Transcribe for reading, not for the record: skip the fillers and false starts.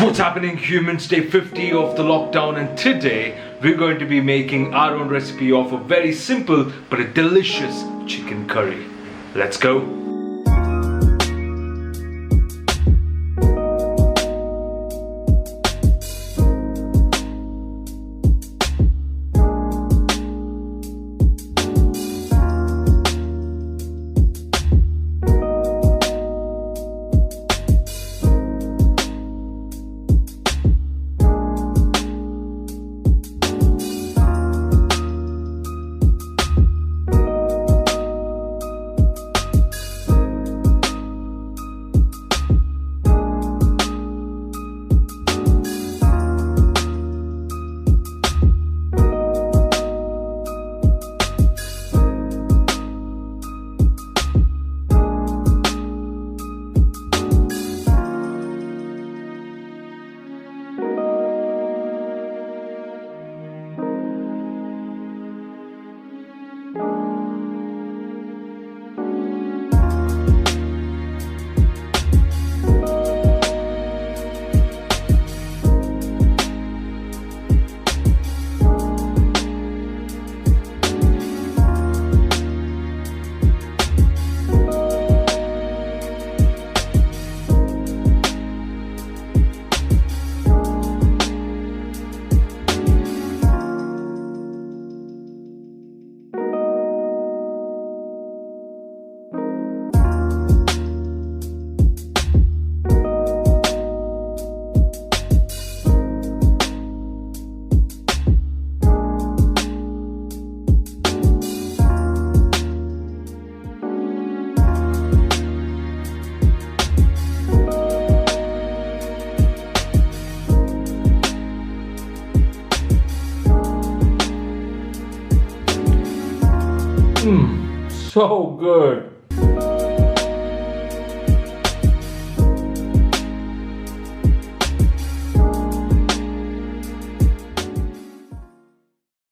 What's happening, humans? Day 50 of the lockdown, and today we're going to be making our own recipe of a very simple but a delicious chicken curry. Let's go. So good.